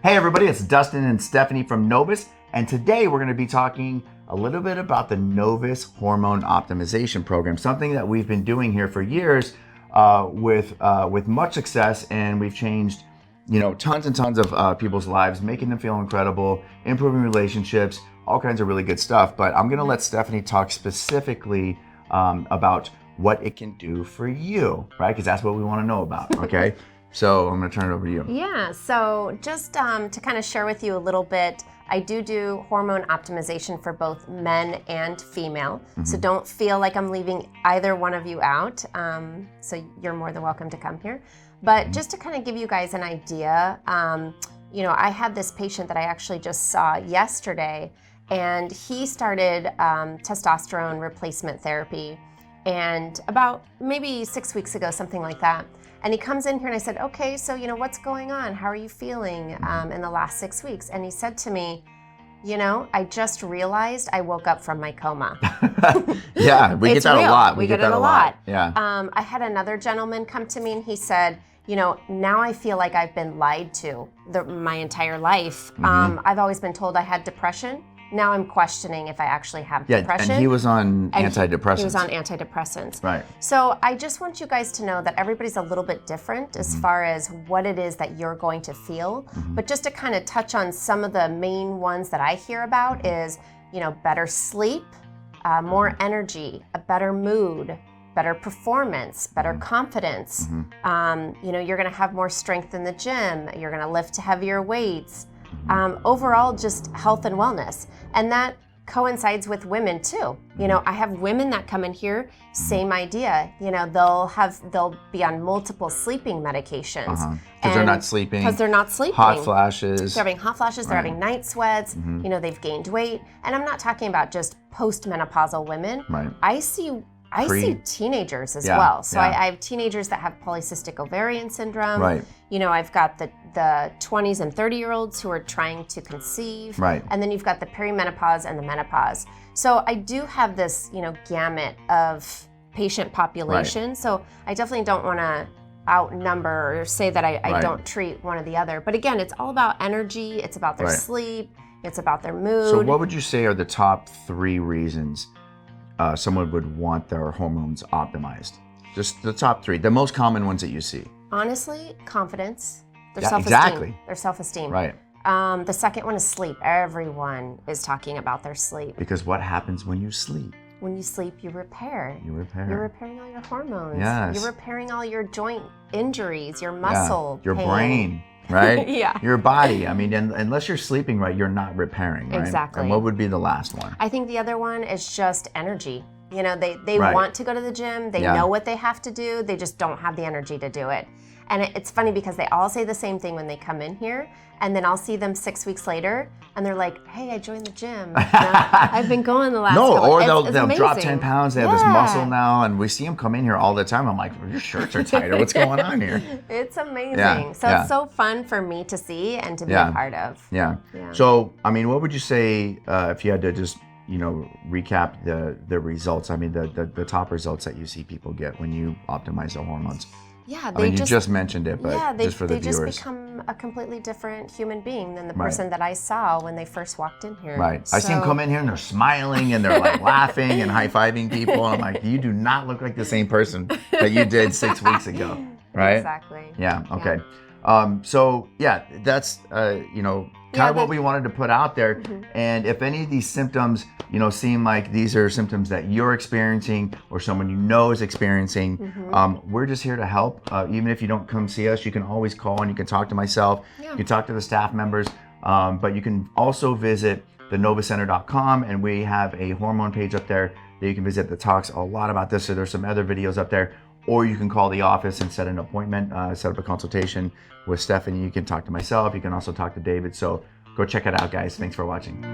Hey everybody, it's Dustin and Stephanie from Novus, and today we're going to be talking a little bit about the Novus Hormone Optimization Program, something that we've been doing here for years with much success, and we've changed tons and tons of people's lives, making them feel incredible, improving relationships, all kinds of really good stuff. But I'm going to let Stephanie talk specifically about what it can do for you, right? Because that's what we want to know about, okay? So I'm going to turn it over to you. Yeah, so just to kind of share with you a little bit, I do hormone optimization for both men and female. Mm-hmm. So don't feel like I'm leaving either one of you out. So you're more than welcome to come here. But just to kind of give you guys an idea, I had this patient that I actually just saw yesterday, and he started testosterone replacement therapy, and about maybe 6 weeks ago, something like that. And he comes in here and I said, okay, so what's going on? How are you feeling in the last 6 weeks? And he said to me, I just realized I woke up from my coma. Yeah, we get that real. A lot. We get it a lot. Yeah. I had another gentleman come to me and he said, now I feel like I've been lied to my entire life. I've always been told I had depression. Now I'm questioning if I actually have depression. And he was on antidepressants. He was on antidepressants. Right. So I just want you guys to know that everybody's a little bit different as far as what it is that you're going to feel. But just to kind of touch on some of the main ones that I hear about is, better sleep, more energy, a better mood, better performance, better confidence. You're going to have more strength in the gym. You're going to lift heavier weights. Overall, just health and wellness. And that coincides with women too. I have women that come in here, same idea. They'll be on multiple sleeping medications. Because they're not sleeping. Because they're not sleeping. Hot flashes. They're having hot flashes, they're having night sweats, they've gained weight. And I'm not talking about just postmenopausal women. Right. I see teenagers as well. So I have teenagers that have polycystic ovarian syndrome. Right. I've got the 20s and 30-year-olds who are trying to conceive. Right. And then you've got the perimenopause and the menopause. So I do have this, gamut of patient population. Right. So I definitely don't want to outnumber or say that I don't treat one or the other. But again, it's all about energy. It's about their sleep. It's about their mood. So what would you say are the top 3 reasons someone would want their hormones optimized? Just the top 3, the most common ones that you see. Honestly, confidence, their self-esteem. Exactly. Their self-esteem. Right. The second one is sleep. Everyone is talking about their sleep. Because what happens when you sleep? When you sleep, you repair. You repair. You're repairing all your hormones. Yes. You're repairing all your joint injuries, your muscle your pain. brain. Right? Yeah. Your body. I mean, unless you're sleeping right, you're not repairing, right? Exactly. And what would be the last one? I think the other one is just energy. They want to go to the gym. They know what they have to do. They just don't have the energy to do it. And it's funny because they all say the same thing when they come in here. And then I'll see them 6 weeks later and they're like, hey, I joined the gym. I've been going the last couple. Or they'll drop 10 pounds. They have this muscle now. And we see them come in here all the time. I'm like, your shirts are tighter. What's going on here? It's amazing. It's so fun for me to see and to be a part of. Yeah. So, I mean, what would you say if you had to just recap the results? I mean, the top results that you see people get when you optimize their hormones. Yeah, you just mentioned it, but just for the viewers. They just become a completely different human being than the person that I saw when they first walked in here. Right. I see them come in here and they're smiling and they're like laughing and high-fiving people. And I'm like, you do not look like the same person that you did 6 weeks ago, right? Exactly. Yeah, okay. That's, kind of what we wanted to put out there. And if any of these symptoms, seem like these are symptoms that you're experiencing or someone you know is experiencing, we're just here to help. Even if you don't come see us, you can always call and you can talk to myself. You can talk to the staff members, but you can also visit thenovuscenter.com, and we have a hormone page up there that you can visit that talks a lot about this. So there's some other videos up there. Or you can call the office and set an appointment, set up a consultation with Stephanie. You can talk to myself. You can also talk to David. So go check it out, guys. Thanks for watching.